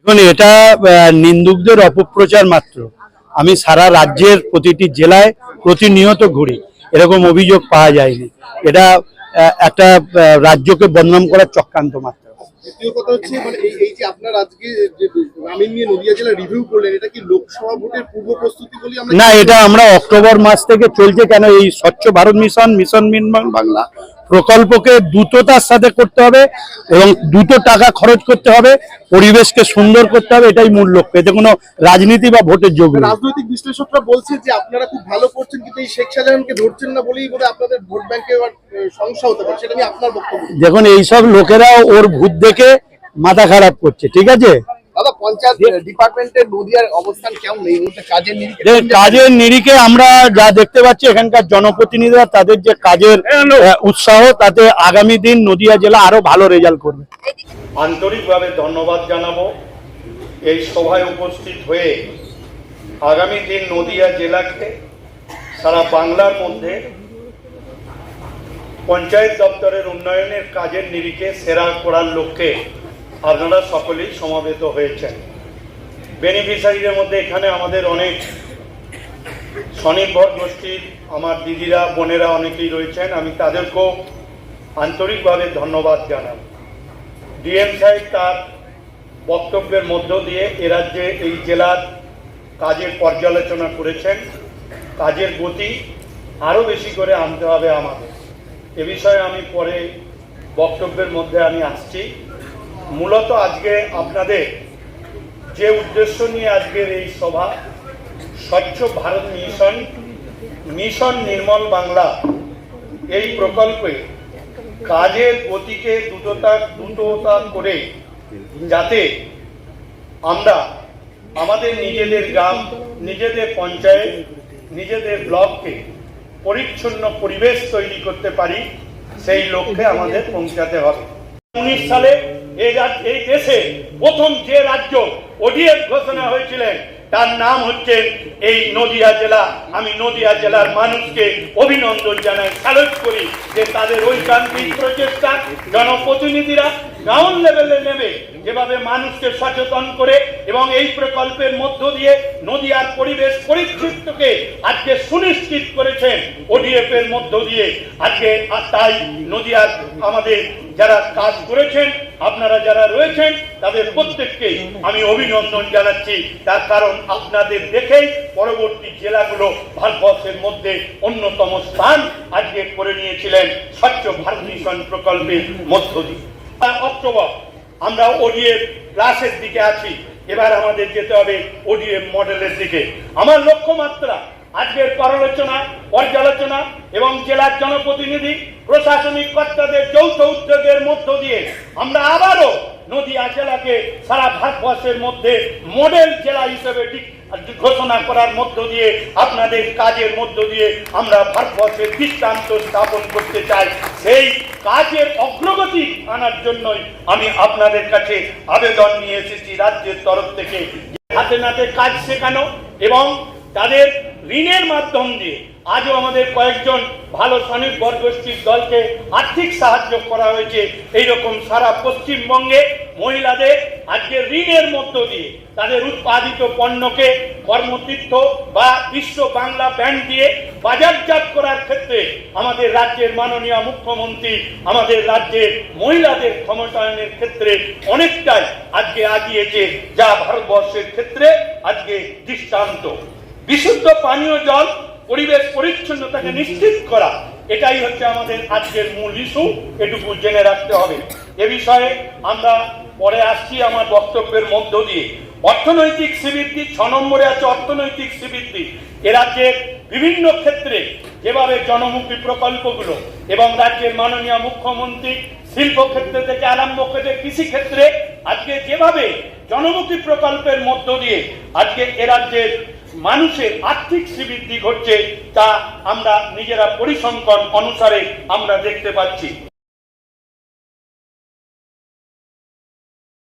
দেখুন, এটা নিন্দুকদের অপপ্রচার মাত্র। আমি সারা রাজ্যের প্রতিটি জেলায় প্রতিনিয়ত ঘুরি, এরকম অভিযোগ পাওয়া যায়নি। এটা একটা রাজ্যকে বদনাম করার চক্রান্ত মাত্র। দ্বিতীয় কথা হচ্ছে মানে এই যে আপনার আজকে যে গ্রামীণ নিয়ে নদিয়া জেলা রিভিউ করলেন, এটা কি লোকসভা ভোটের পূর্ব প্রস্তুতি বলি আমরা? না, এটা আমরা অক্টোবর মাস থেকে চলছে। কেন এই স্বচ্ছ ভারত মিশন, মিশন বাংলা প্রকল্পকে দ্রুততার সাথে করতে হবে এবং দ্রুত টাকা খরচ করতে হবে, পরিবেশকে সুন্দর করতে হবে, এটাই মূল লক্ষ্য। এতে কোনো রাজনীতি বা ভোটের যোগ নেই। রাজনৈতিক বিশ্লেষকরা বলছে যে আপনারা খুব ভালো করছেন, কিন্তু এই শেখ শাহজাহানকে ধরছেন না বলেই বোধহয় আপনাদের ভোট ব্যাংকে সমস্যা হতে পারে। সেটা নিয়ে আপনার বক্তব্য? দেখুন, এইসব লোকেরা ওর ভূত দেখে মাথা খারাপ করছে, ঠিক আছে? দাদা, পঞ্চায়েত ডিপার্টমেন্টের নদিয়ার অবস্থান কেমন এই মুহূর্তে কাজের নিরিখে? কাজের নিরিখে আমরা যা দেখতে পাচ্ছি, এখানকার জনপ্রতিনিধিরা তাদের যে কাজের উৎসাহ, তাতে আগামী দিন নদিয়া জেলা আরো ভালো রেজাল্ট করবে। আন্তরিকভাবে ধন্যবাদ জানাবো এই সভায় উপস্থিত হয়ে আগামী দিন নদিয়া জেলাকে সারা বাংলার মধ্যে পঞ্চায়েত দপ্তরের উন্নয়নের কাজের নিরিখে সেরা করার লক্ষ্যে আপনারা সকলেই সমবেত হয়েছেন। বেনিফিশিয়ারিদের মধ্যে এখানে আমাদের অনেক স্বনির্ভর গোষ্ঠীর আমার দিদিরা, বোনেরা অনেকেই রয়েছেন। আমি তাদেরকেও আন্তরিকভাবে ধন্যবাদ জানাই। ডিএম সাহেব তার বক্তব্যের মধ্য দিয়ে এ রাজ্যে এই জেলার কাজের পর্যালোচনা করেছেন। কাজের গতি আরও বেশি করে আনতে হবে আমাদের। এ বিষয়ে আমি পরে বক্তব্যের মধ্যে আমি আসছি। মূলত আজকে আপনাদের যে উদ্দেশ্য নিয়ে আজকের এই সভা, স্বচ্ছ ভারত মিশন, মিশন নির্মল বাংলা, এই প্রকল্পে কাজের গতিকে দ্রুততা করে যাতে আমরা আমাদের নিজেদের গ্রাম, নিজেদের পঞ্চায়েত, নিজেদের ব্লককে পরিচ্ছন্ন পরিবেশ তৈরি করতে পারি, সেই লক্ষ্যে আমাদের পৌঁছাতে হবে। 19 সালে এই দেশে প্রথম যে রাজ্য ওডিএফ ঘোষণা হয়েছিলেন তার নাম হচ্ছে এই নদিয়া জেলা। আমি নদিয়া জেলার মানুষকে অভিনন্দন জানাই, স্যালুট করি যে তাদের ঐকান্তিক প্রচেষ্টা, জনপ্রতিনিধিরা গ্রাউন্ড লেভেলে নেমে যেভাবে মানুষকে সচেতন করে এবং এই প্রকল্পের মধ্য দিয়ে নদিয়ার পরিবেশ পরিচ্ছন্নকে আজকে সুনিশ্চিত করেছেন ওডিএফ এর মধ্য দিয়ে। আজকে তাই নদিয়ার আমাদের যারা কাজ করেছেন, আপনারা যারা রয়েছেন, তাদের প্রত্যেককেই আমি অভিনন্দন জানাচ্ছি। তার কারণ আপনাদের দেখেই পরবর্তী জেলাগুলো ভারতবর্ষের মধ্যে অন্যতম স্থান আজকে করে নিয়েছিলেন স্বচ্ছ ভারত মিশন প্রকল্পের মধ্য দিয়ে। অক্টোবর আমরা ওডিএফ ক্লাসের দিকে আছি, এবার আমাদের যেতে হবে ওডিএফ মডেলের দিকে। আমার লক্ষ্যমাত্রা আজকের পর্যালোচনা এবং জেলার জনপ্রতিনিধি, প্রশাসনিক কর্তাদের যৌথ উদ্যোগের মধ্য দিয়ে আমরা আবারও নদিয়া জেলাকে সারা ভারতবর্ষের মধ্যে মডেল জেলা হিসেবে ঘোষণা করার মধ্য দিয়ে আপনাদের কাজের মধ্য দিয়ে আমরা ভারতবর্ষের দৃষ্টান্ত স্থাপন করতে চাই। সেই কাজের অগ্রগতি আনার জন্যই আমি আপনাদের কাছে আবেদন নিয়ে এসেছি রাজ্যের তরফ থেকে। হাতে নাতে কাজ শেখানো এবং তাদের ঋণের মাধ্যম দিয়ে আজও আমাদের কয়েকজন ভালো স্বনির্ভর গোষ্ঠীর দলকে আর্থিক সাহায্য করা হয়েছে। এইরকম সারা পশ্চিমবঙ্গে মহিলাদের আজকে ঋণের মধ্য দিয়ে তাদের উৎপাদিত পণ্যকে কর্মতীর্থ বা বিশ্ব বাংলা ব্যাংক দিয়ে বাজারজাত করার ক্ষেত্রে আমাদের রাজ্যের মাননীয় মুখ্যমন্ত্রী আমাদের রাজ্যের মহিলাদের ক্ষমতায়নের ক্ষেত্রে অনেকটাই আজকে আগিয়েছে, যা ভারতবর্ষের ক্ষেত্রে আজকে দৃষ্টান্ত। বিশুদ্ধ পানীয় জল, পরিবেশ পরিচ্ছন্নতাকে নিশ্চিত করা, এটাই হচ্ছে আমাদের আজকের মূল ইস্যু। এটুকু জেনে রাখতে হবে। এ বিষয়ে আমরা পরে আসছি আমার বক্তব্যের মধ্য দিয়ে। অর্থনৈতিক শ্রীবৃদ্ধি 6 নম্বরে আছে। অর্থনৈতিক শ্রীবৃদ্ধি এ রাজ্যের বিভিন্ন ক্ষেত্রে যেভাবে জনমুখী প্রকল্পগুলো এবং রাজ্যের মাননীয় মুখ্যমন্ত্রী শিল্প ক্ষেত্র থেকে আরম্ভ করে কৃষি ক্ষেত্রে আজকে যেভাবে জনমুখী প্রকল্পের মধ্য দিয়ে আজকে এ রাজ্যের মানুষের আর্থিক শ্রীবৃদ্ধি ঘটছে, তা আমরা নিজেরা পরিসংখ্যান অনুসারে আমরা দেখতে পাচ্ছি।